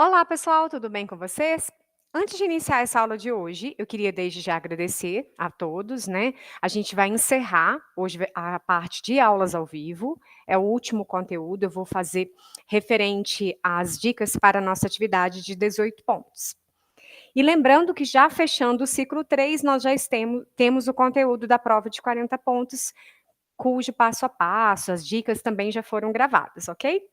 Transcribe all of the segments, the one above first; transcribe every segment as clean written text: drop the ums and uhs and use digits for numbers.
Olá, pessoal, tudo bem com vocês? Antes de iniciar essa aula de hoje, eu queria desde já agradecer a todos, né? A gente vai encerrar hoje a parte de aulas ao vivo, é o último conteúdo, eu vou fazer referente às dicas para a nossa atividade de 18 pontos. E lembrando que já fechando o ciclo 3, nós já temos o conteúdo da prova de 40 pontos, cujo passo a passo, as dicas também já foram gravadas, ok?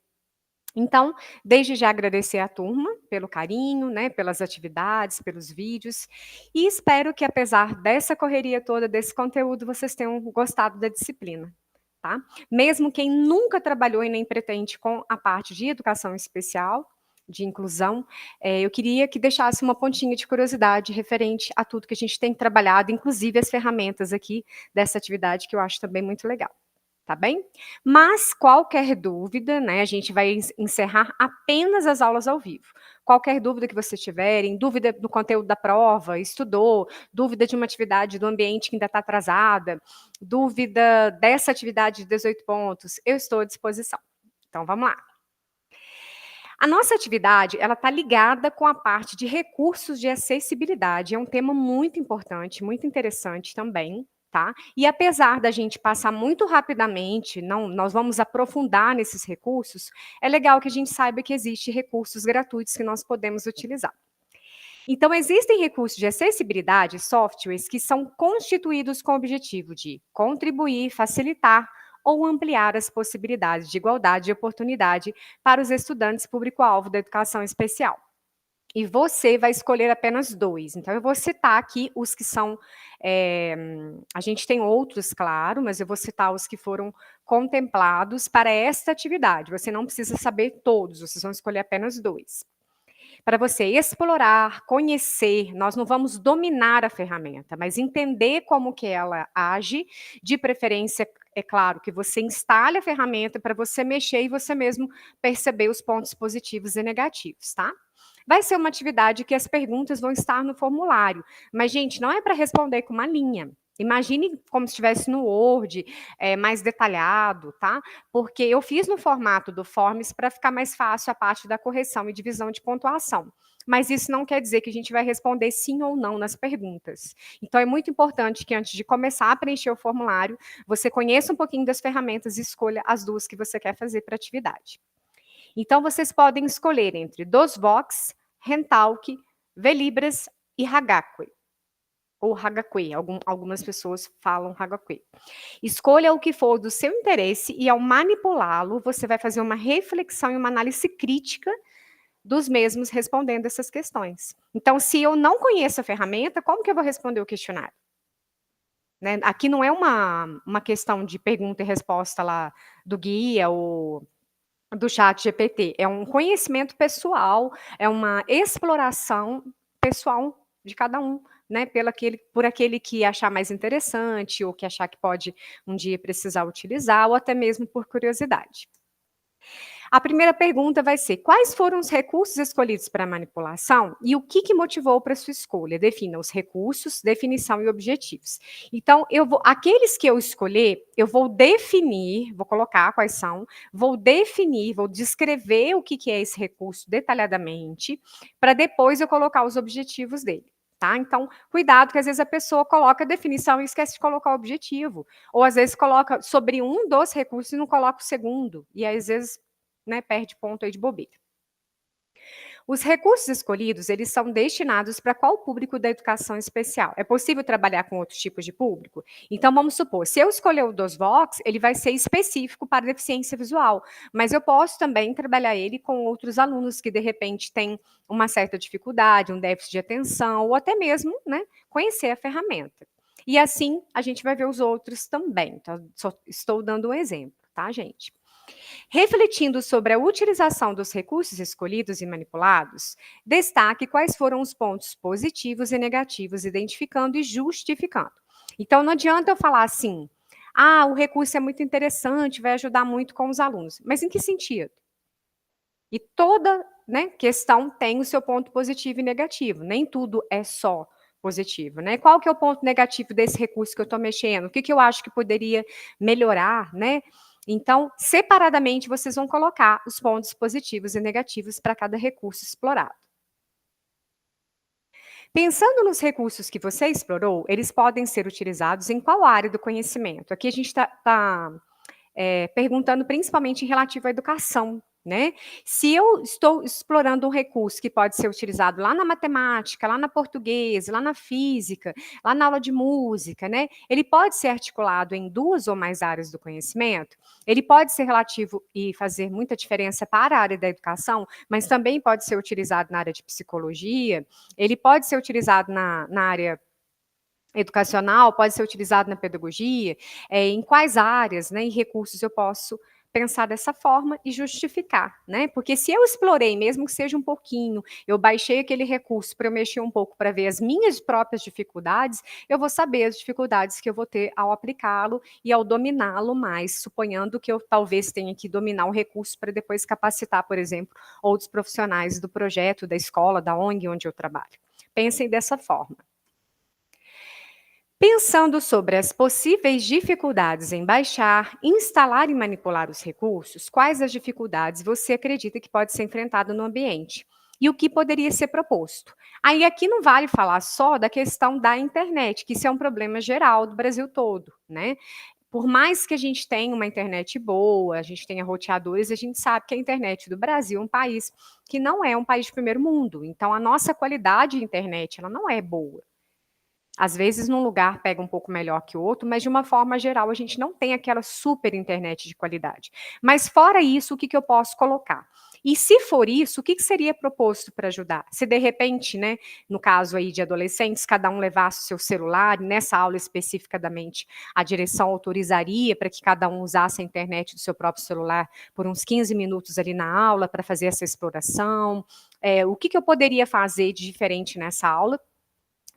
Então, desde já agradecer à turma pelo carinho, né, pelas atividades, pelos vídeos, e espero que apesar dessa correria toda, desse conteúdo, vocês tenham gostado da disciplina, tá? Mesmo quem nunca trabalhou e nem pretende com a parte de educação especial, de inclusão, eu queria que deixasse uma pontinha de curiosidade referente a tudo que a gente tem trabalhado, inclusive as ferramentas aqui dessa atividade que eu acho também muito legal. Tá bem? Mas qualquer dúvida, né, a gente vai encerrar apenas as aulas ao vivo. Qualquer dúvida que vocês tiverem, dúvida do conteúdo da prova, estudou, dúvida de uma atividade do ambiente que ainda está atrasada, dúvida dessa atividade de 18 pontos, eu estou à disposição. Então vamos lá. A nossa atividade, ela está ligada com a parte de recursos de acessibilidade, é um tema muito importante, muito interessante também, tá? E apesar da gente passar muito rapidamente, não, nós vamos aprofundar nesses recursos, é legal que a gente saiba que existem recursos gratuitos que nós podemos utilizar. Então, existem recursos de acessibilidade, softwares, que são constituídos com o objetivo de contribuir, facilitar ou ampliar as possibilidades de igualdade de oportunidade para os estudantes público-alvo da educação especial. E você vai escolher apenas 2. Então, eu vou citar aqui os que são. A gente tem outros, claro, mas eu vou citar os que foram contemplados para esta atividade. Você não precisa saber todos, vocês vão escolher apenas 2 para você explorar, conhecer, nós não vamos dominar a ferramenta, mas entender como que ela age, de preferência, é claro, que você instale a ferramenta para você mexer e você mesmo perceber os pontos positivos e negativos, tá? Vai ser uma atividade que as perguntas vão estar no formulário, mas, gente, não é para responder com uma linha. Imagine como se estivesse no Word, mais detalhado, tá? Porque eu fiz no formato do Forms para ficar mais fácil a parte da correção e divisão de pontuação. Mas isso não quer dizer que a gente vai responder sim ou não nas perguntas. Então, é muito importante que antes de começar a preencher o formulário, você conheça um pouquinho das ferramentas e escolha as 2 que você quer fazer para a atividade. Então, vocês podem escolher entre DOSVox, Rentalk, Velibras e Hagakui. Ou Hagakui, algumas pessoas falam Hagakui. Escolha o que for do seu interesse e, ao manipulá-lo, você vai fazer uma reflexão e uma análise crítica dos mesmos respondendo essas questões. Então, se eu não conheço a ferramenta, como que eu vou responder o questionário? Né? Aqui não é uma questão de pergunta e resposta lá do guia ou do chat GPT, é um conhecimento pessoal, é uma exploração pessoal de cada um, né, por aquele que achar mais interessante, ou que achar que pode um dia precisar utilizar, ou até mesmo por curiosidade. A primeira pergunta vai ser: quais foram os recursos escolhidos para a manipulação e o que motivou para sua escolha? Defina os recursos, definição e objetivos. Então, aqueles que eu escolher, eu vou definir, vou colocar quais são, vou definir, vou descrever o que é esse recurso detalhadamente, para depois eu colocar os objetivos dele. Tá? Então, cuidado que às vezes a pessoa coloca a definição e esquece de colocar o objetivo. Ou às vezes coloca sobre um dos recursos e não coloca o segundo. E aí, às vezes, né, perde ponto aí de bobeira. Os recursos escolhidos, eles são destinados para qual público da educação especial? É possível trabalhar com outros tipos de público? Então, vamos supor, se eu escolher o DOSVox, ele vai ser específico para deficiência visual, mas eu posso também trabalhar ele com outros alunos que, de repente, têm uma certa dificuldade, um déficit de atenção, ou até mesmo, né, conhecer a ferramenta. E assim, a gente vai ver os outros também. Então, só estou dando um exemplo, tá, gente? Refletindo sobre a utilização dos recursos escolhidos e manipulados, destaque quais foram os pontos positivos e negativos, identificando e justificando. Então, não adianta eu falar assim: ah, o recurso é muito interessante, vai ajudar muito com os alunos. Mas em que sentido? E toda, né, questão tem o seu ponto positivo e negativo. Nem tudo é só positivo, né? Qual que é o ponto negativo desse recurso que eu estou mexendo? O que eu acho que poderia melhorar, né? Então, separadamente, vocês vão colocar os pontos positivos e negativos para cada recurso explorado. Pensando nos recursos que você explorou, eles podem ser utilizados em qual área do conhecimento? Aqui a gente está perguntando principalmente em relativo à educação, né. Se eu estou explorando um recurso que pode ser utilizado lá na matemática, lá na português, lá na física, lá na aula de música, né, ele pode ser articulado em 2 ou mais áreas do conhecimento, ele pode ser relativo e fazer muita diferença para a área da educação, mas também pode ser utilizado na área de psicologia, ele pode ser utilizado na área educacional, pode ser utilizado na pedagogia, em quais áreas, né, e recursos eu posso pensar dessa forma e justificar, né, porque se eu explorei, mesmo que seja um pouquinho, eu baixei aquele recurso para eu mexer um pouco para ver as minhas próprias dificuldades, eu vou saber as dificuldades que eu vou ter ao aplicá-lo e ao dominá-lo mais, suponhando que eu talvez tenha que dominar o recurso para depois capacitar, por exemplo, outros profissionais do projeto, da escola, da ONG onde eu trabalho. Pensem dessa forma. Pensando sobre as possíveis dificuldades em baixar, instalar e manipular os recursos, quais as dificuldades você acredita que pode ser enfrentada no ambiente? E o que poderia ser proposto? Aí aqui não vale falar só da questão da internet, que isso é um problema geral do Brasil todo, né? Por mais que a gente tenha uma internet boa, a gente tenha roteadores, a gente sabe que a internet do Brasil é um país que não é um país de primeiro mundo. Então a nossa qualidade de internet, ela não é boa. Às vezes, num lugar pega um pouco melhor que o outro, mas de uma forma geral a gente não tem aquela super internet de qualidade. Mas fora isso, o que eu posso colocar? E se for isso, o que seria proposto para ajudar? Se de repente, né, no caso aí de adolescentes, cada um levasse o seu celular, e nessa aula especificadamente a direção autorizaria para que cada um usasse a internet do seu próprio celular por uns 15 minutos ali na aula para fazer essa exploração. O que eu poderia fazer de diferente nessa aula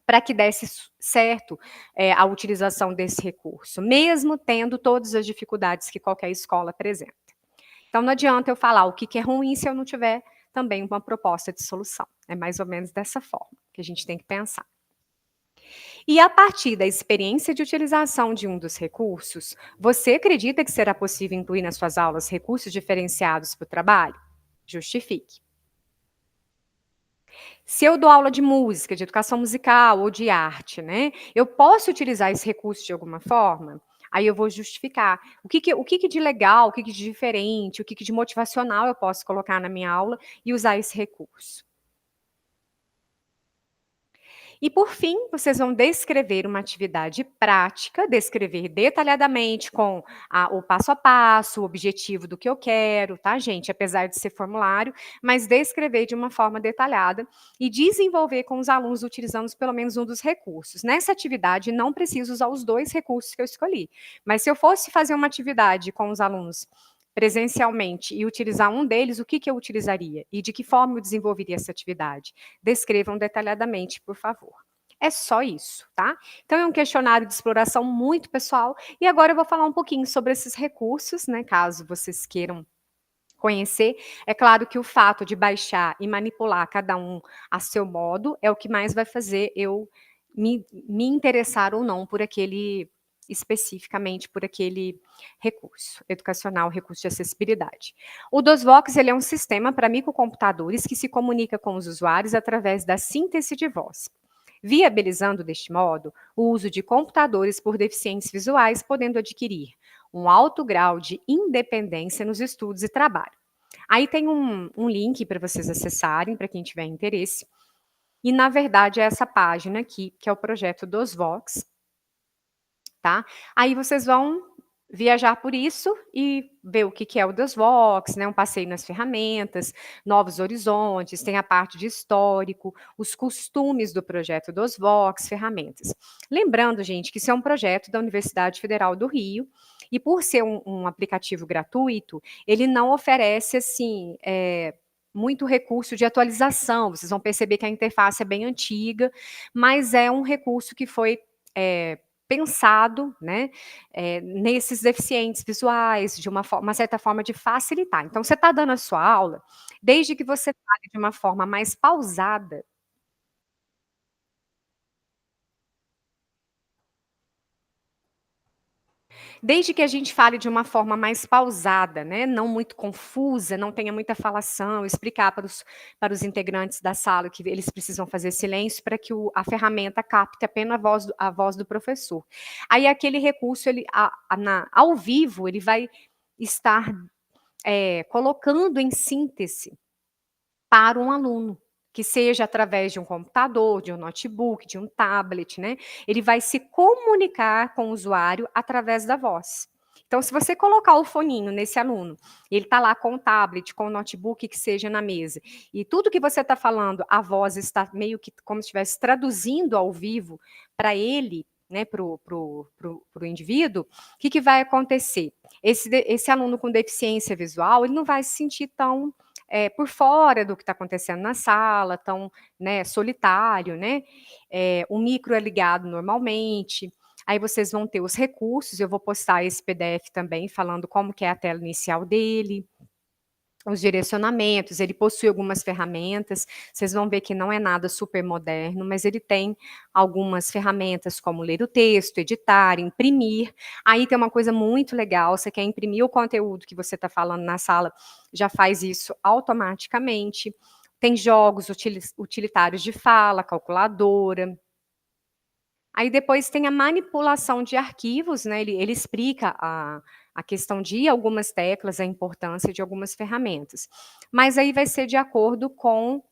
para que desse certo a utilização desse recurso, mesmo tendo todas as dificuldades que qualquer escola apresenta. Então, não adianta eu falar o que, que é ruim se eu não tiver também uma proposta de solução. É mais ou menos dessa forma que a gente tem que pensar. E a partir da experiência de utilização de um dos recursos, você acredita que será possível incluir nas suas aulas recursos diferenciados para o trabalho? Justifique. Se eu dou aula de música, de educação musical ou de arte, né, eu posso utilizar esse recurso de alguma forma? Aí eu vou justificar o que de legal, o que de diferente, o que de motivacional eu posso colocar na minha aula e usar esse recurso. E por fim, vocês vão descrever uma atividade prática, descrever detalhadamente com o passo a passo, o objetivo do que eu quero, tá, gente? Apesar de ser formulário, mas descrever de uma forma detalhada e desenvolver com os alunos utilizando pelo menos um dos recursos. Nessa atividade, não preciso usar os 2 recursos que eu escolhi, mas se eu fosse fazer uma atividade com os alunos presencialmente e utilizar um deles, o que eu utilizaria? E de que forma eu desenvolveria essa atividade? Descrevam detalhadamente, por favor. É só isso, tá? Então é um questionário de exploração muito pessoal e agora eu vou falar um pouquinho sobre esses recursos, né, caso vocês queiram conhecer. É claro que o fato de baixar e manipular cada um a seu modo é o que mais vai fazer eu me interessar ou não por aquele especificamente por aquele recurso educacional, recurso de acessibilidade. O DOSVox ele é um sistema para microcomputadores que se comunica com os usuários através da síntese de voz, viabilizando deste modo o uso de computadores por deficientes visuais, podendo adquirir um alto grau de independência nos estudos e trabalho. Aí tem um link para vocês acessarem, para quem tiver interesse, e na verdade é essa página aqui, que é o projeto DOSVox, tá? Aí vocês vão viajar por isso e ver o que é o DOSVox, né, um passeio nas ferramentas, novos horizontes, tem a parte de histórico, os costumes do projeto DOSVox, ferramentas. Lembrando, gente, que isso é um projeto da Universidade Federal do Rio, e por ser um aplicativo gratuito, ele não oferece, assim, muito recurso de atualização, vocês vão perceber que a interface é bem antiga, mas é um recurso que foi, pensado, né, nesses deficientes visuais, de uma certa forma de facilitar. Então você está dando a sua aula, desde que você fale de uma forma mais pausada. Desde que a gente fale de uma forma mais pausada, né, não muito confusa, não tenha muita falação, explicar para os integrantes da sala que eles precisam fazer silêncio para que a ferramenta capte apenas a voz do professor. Aí aquele recurso, ele, ao vivo, ele vai estar colocando em síntese para um aluno, que seja através de um computador, de um notebook, de um tablet, né? Ele vai se comunicar com o usuário através da voz. Então, se você colocar o foninho nesse aluno, ele está lá com o tablet, com o notebook que seja na mesa, e tudo que você está falando, a voz está meio que como se estivesse traduzindo ao vivo para ele, né, para o indivíduo, o que vai acontecer? Esse aluno com deficiência visual, ele não vai se sentir tão por fora do que está acontecendo na sala, tão, né, solitário, né? O micro é ligado normalmente. Aí vocês vão ter os recursos, eu vou postar esse PDF também, falando como que é a tela inicial dele, os direcionamentos, ele possui algumas ferramentas, vocês vão ver que não é nada super moderno, mas ele tem algumas ferramentas como ler o texto, editar, imprimir. Aí tem uma coisa muito legal, você quer imprimir o conteúdo que você está falando na sala, já faz isso automaticamente. Tem jogos utilitários de fala, calculadora. Aí depois tem a manipulação de arquivos, né, ele explica a questão de algumas teclas, a importância de algumas ferramentas. Mas aí vai ser de acordo com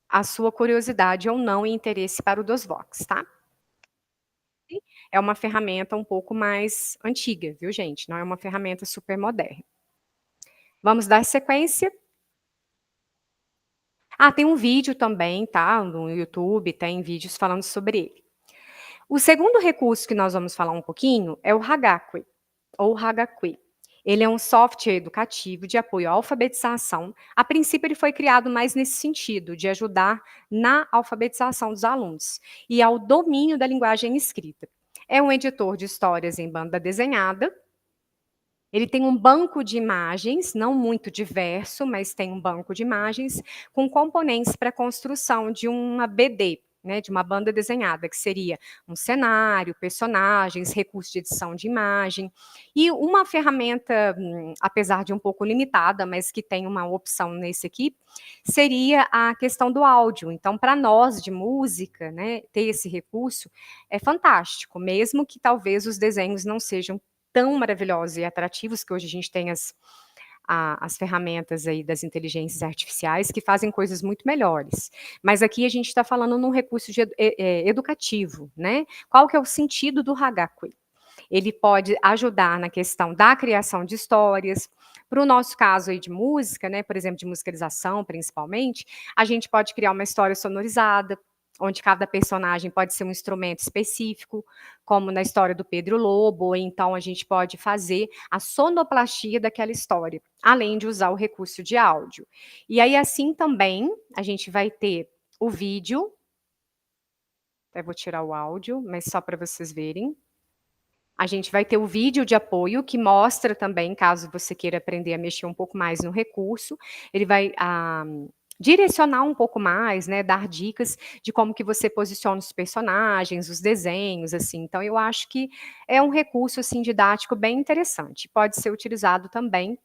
a sua curiosidade ou não e interesse para o DOSBox, tá? É uma ferramenta um pouco mais antiga, viu, gente? Não é uma ferramenta super moderna. Vamos dar sequência. Tem um vídeo também, tá? No YouTube, tem vídeos falando sobre ele. O segundo recurso que nós vamos falar um pouquinho é o Hagakui, ou Hagakui. Ele é um software educativo de apoio à alfabetização. A princípio, ele foi criado mais nesse sentido, de ajudar na alfabetização dos alunos e ao domínio da linguagem escrita. É um editor de histórias em banda desenhada. Ele tem um banco de imagens, não muito diverso, mas tem um banco de imagens com componentes para a construção de uma BD, né, de uma banda desenhada, que seria um cenário, personagens, recursos de edição de imagem. E uma ferramenta, apesar de um pouco limitada, mas que tem uma opção nesse aqui, seria a questão do áudio. Então, para nós de música, né, ter esse recurso é fantástico, mesmo que talvez os desenhos não sejam tão maravilhosos e atrativos, que hoje a gente tem as ferramentas aí das inteligências artificiais que fazem coisas muito melhores. Mas aqui a gente está falando num recurso educativo, né? Qual que é o sentido do Hagakui? Ele pode ajudar na questão da criação de histórias. Para o nosso caso aí de música, né, por exemplo, de musicalização principalmente, a gente pode criar uma história sonorizada, onde cada personagem pode ser um instrumento específico, como na história do Pedro Lobo, ou então a gente pode fazer a sonoplastia daquela história, além de usar o recurso de áudio. E aí, assim também, a gente vai ter o vídeo, eu vou tirar o áudio, mas só para vocês verem. A gente vai ter o vídeo de apoio, que mostra também, caso você queira aprender a mexer um pouco mais no recurso, ele vai direcionar um pouco mais, né, dar dicas de como que você posiciona os personagens, os desenhos, assim. Então, eu acho que é um recurso, assim, didático bem interessante. Pode ser utilizado também,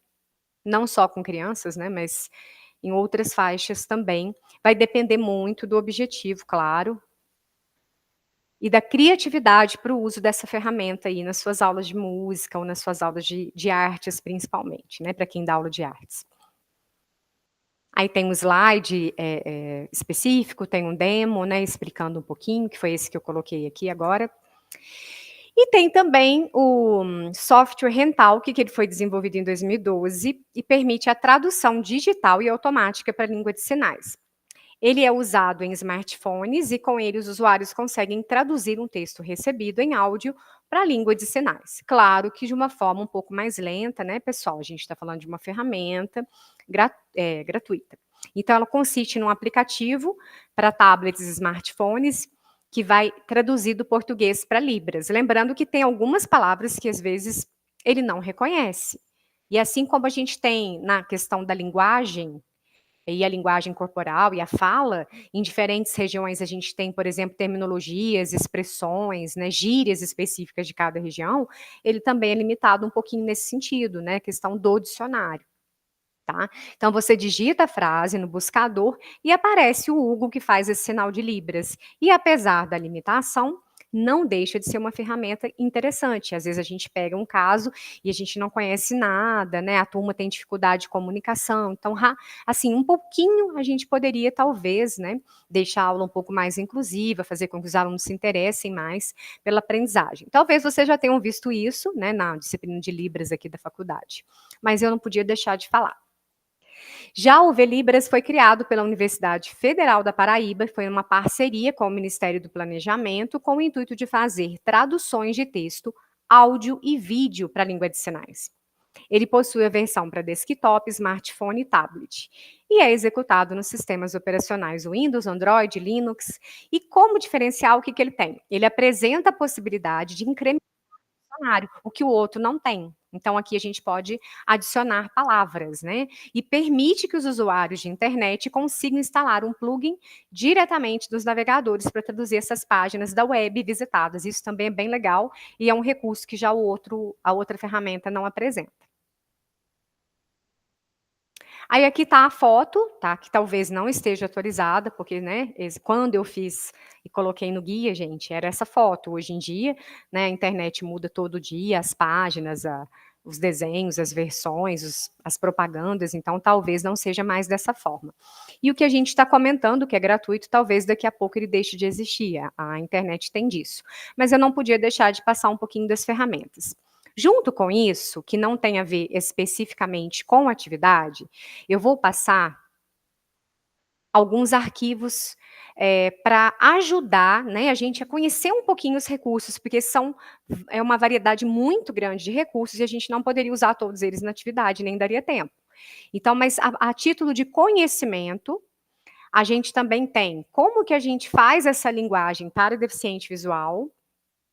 não só com crianças, né, mas em outras faixas também. Vai depender muito do objetivo, claro, e da criatividade para o uso dessa ferramenta aí nas suas aulas de música ou nas suas aulas de artes, principalmente, né, para quem dá aula de artes. Aí tem um slide específico, tem um demo, né, explicando um pouquinho, que foi esse que eu coloquei aqui agora. E tem também o software Rentalk, que ele foi desenvolvido em 2012 e permite a tradução digital e automática para a língua de sinais. Ele é usado em smartphones e com ele os usuários conseguem traduzir um texto recebido em áudio para a língua de sinais. Claro que de uma forma um pouco mais lenta, né, pessoal? A gente está falando de uma ferramenta gratuita. Então, ela consiste num aplicativo para tablets e smartphones que vai traduzir do português para Libras. Lembrando que tem algumas palavras que às vezes ele não reconhece. E assim como a gente tem na questão da linguagem, E a linguagem corporal e a fala, em diferentes regiões a gente tem, por exemplo, terminologias, expressões, né, gírias específicas de cada região, ele também é limitado um pouquinho nesse sentido, né, questão do dicionário. Tá? Então você digita a frase no buscador e aparece o Hugo que faz esse sinal de Libras. E apesar da limitação, não deixa de ser uma ferramenta interessante. Às vezes a gente pega um caso e a gente não conhece nada, né? A turma tem dificuldade de comunicação. Então, assim, um pouquinho a gente poderia, talvez, né, deixar a aula um pouco mais inclusiva, fazer com que os alunos se interessem mais pela aprendizagem. Talvez vocês já tenham visto isso, né, na disciplina de Libras aqui da faculdade. Mas eu não podia deixar de falar. Já o Velibras foi criado pela Universidade Federal da Paraíba, foi uma parceria com o Ministério do Planejamento, com o intuito de fazer traduções de texto, áudio e vídeo para a língua de sinais. Ele possui a versão para desktop, smartphone e tablet. E é executado nos sistemas operacionais Windows, Android, Linux. E como diferencial, o que, que ele tem? Ele apresenta a possibilidade de incrementar dicionário, o que o outro não tem. Então, aqui a gente pode adicionar palavras, né? E permite que os usuários de internet consigam instalar um plugin diretamente dos navegadores para traduzir essas páginas da web visitadas. Isso também é bem legal e é um recurso que já a outra ferramenta não apresenta. Aí aqui está a foto, tá? Que talvez não esteja atualizada, porque, né, quando eu fiz e coloquei no guia, gente, era essa foto. Hoje em dia, né, a internet muda todo dia, as páginas, os desenhos, as versões, as propagandas, então talvez não seja mais dessa forma. E o que a gente está comentando, que é gratuito, talvez daqui a pouco ele deixe de existir. A internet tem disso. Mas eu não podia deixar de passar um pouquinho das ferramentas. Junto com isso, que não tem a ver especificamente com atividade, eu vou passar alguns arquivos para ajudar, né, a gente a conhecer um pouquinho os recursos, porque é uma variedade muito grande de recursos e a gente não poderia usar todos eles na atividade, nem daria tempo. Então, mas a título de conhecimento, a gente também tem como que a gente faz essa linguagem para deficiente visual,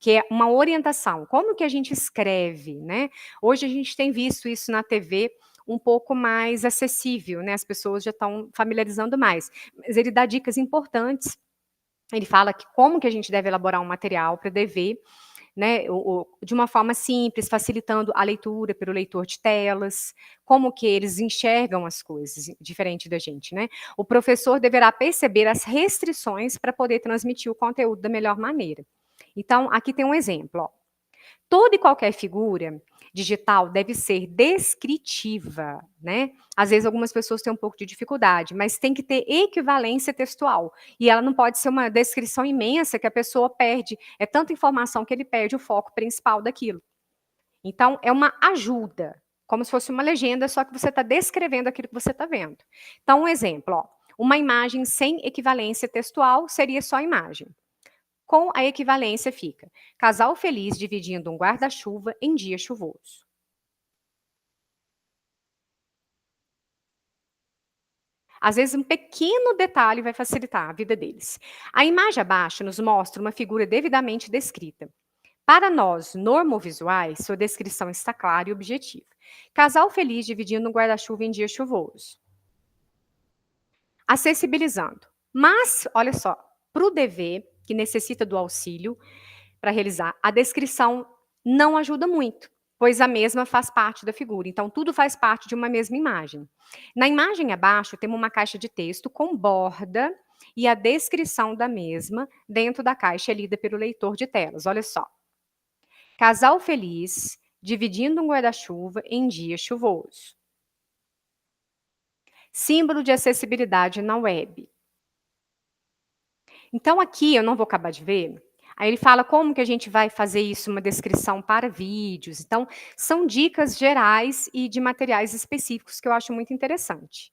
que é uma orientação, como que a gente escreve, né? Hoje a gente tem visto isso na TV um pouco mais acessível, né? As pessoas já estão familiarizando mais. Mas ele dá dicas importantes. Ele fala que como que a gente deve elaborar um material para DV, né, de uma forma simples, facilitando a leitura pelo leitor de telas, como que eles enxergam as coisas, diferente da gente, né? O professor deverá perceber as restrições para poder transmitir o conteúdo da melhor maneira. Então, aqui tem um exemplo, ó. Toda e qualquer figura digital deve ser descritiva, né? Às vezes algumas pessoas têm um pouco de dificuldade, mas tem que ter equivalência textual. E ela não pode ser uma descrição imensa que a pessoa perde, é tanta informação que ele perde o foco principal daquilo. Então, é uma ajuda, como se fosse uma legenda, só que você está descrevendo aquilo que você está vendo. Então, um exemplo, ó, uma imagem sem equivalência textual seria só imagem. Com a equivalência fica: casal feliz dividindo um guarda-chuva em dia chuvoso. Às vezes, um pequeno detalhe vai facilitar a vida deles. A imagem abaixo nos mostra uma figura devidamente descrita. Para nós, normovisuais, sua descrição está clara e objetiva. Casal feliz dividindo um guarda-chuva em dia chuvoso. Acessibilizando. Mas, olha só, para o DV, que necessita do auxílio, para realizar. A descrição não ajuda muito, pois a mesma faz parte da figura. Então, tudo faz parte de uma mesma imagem. Na imagem abaixo, temos uma caixa de texto com borda e a descrição da mesma dentro da caixa é lida pelo leitor de telas. Olha só. Casal feliz dividindo um guarda-chuva em dia chuvoso. Símbolo de acessibilidade na web. Então, aqui, eu não vou acabar de ver, aí ele fala como que a gente vai fazer isso, uma descrição para vídeos. Então, são dicas gerais e de materiais específicos que eu acho muito interessante.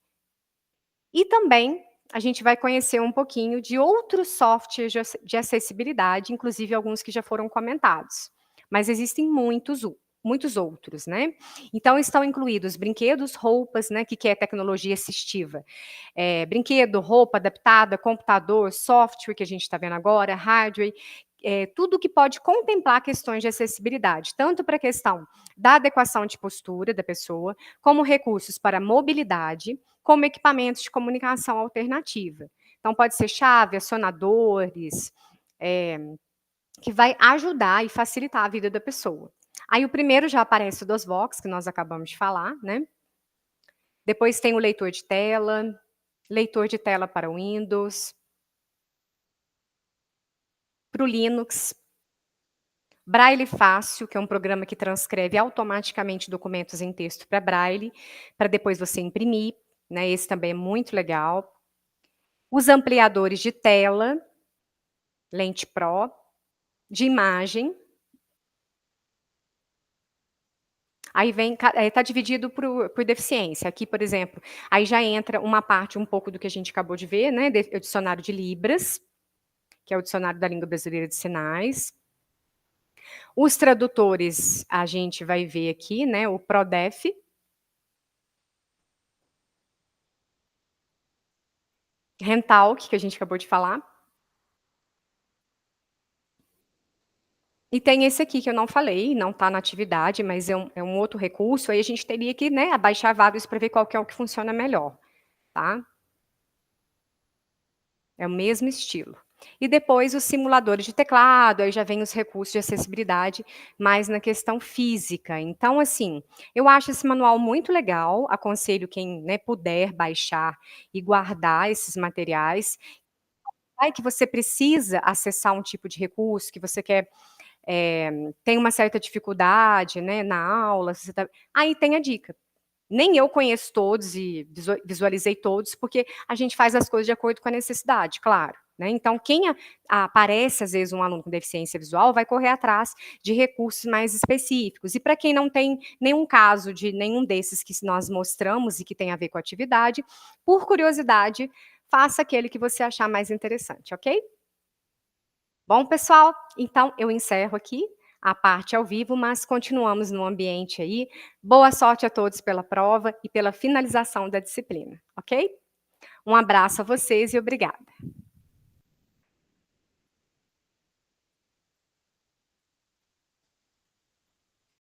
E também a gente vai conhecer um pouquinho de outros softwares de acessibilidade, inclusive alguns que já foram comentados. Mas existem muitos outros, né? Então, estão incluídos brinquedos, roupas, né? Que é tecnologia assistiva. Brinquedo, roupa adaptada, computador, software que a gente está vendo agora, hardware, tudo que pode contemplar questões de acessibilidade, tanto para a questão da adequação de postura da pessoa, como recursos para mobilidade, como equipamentos de comunicação alternativa. Então pode ser chave, acionadores, eh, que vai ajudar e facilitar a vida da pessoa. Aí o primeiro já aparece o DOSBox, que nós acabamos de falar, né. Depois tem o leitor de tela para o Windows, para o Linux, Braille Fácil, que é um programa que transcreve automaticamente documentos em texto para Braille, para depois você imprimir, né, esse também é muito legal. Os ampliadores de tela, Lente Pro, de imagem, aí vem tá dividido por deficiência. Aqui, por exemplo, aí já entra uma parte um pouco do que a gente acabou de ver, né, o dicionário de Libras, que é o dicionário da língua brasileira de sinais. Os tradutores, a gente vai ver aqui, né, o Prodef, Rentalk, que a gente acabou de falar. E tem esse aqui que eu não falei, não está na atividade, mas é um outro recurso, aí a gente teria que, né, abaixar vários para ver qual que é o que funciona melhor, tá. É o mesmo estilo. E depois os simuladores de teclado, aí já vem os recursos de acessibilidade, mais na questão física. Então, assim, eu acho esse manual muito legal, aconselho quem, né, puder baixar e guardar esses materiais. Vai que você precisa acessar um tipo de recurso, que você quer, tem uma certa dificuldade, né, na aula, você tá aí tem a dica. Nem eu conheço todos e visualizei todos, porque a gente faz as coisas de acordo com a necessidade, claro, né. Então quem aparece, às vezes, um aluno com deficiência visual, vai correr atrás de recursos mais específicos. E para quem não tem nenhum caso de nenhum desses que nós mostramos e que tem a ver com a atividade, por curiosidade, faça aquele que você achar mais interessante, ok? Bom, pessoal, então eu encerro aqui a parte ao vivo, mas continuamos no ambiente aí. Boa sorte a todos pela prova e pela finalização da disciplina, ok? Um abraço a vocês e obrigada.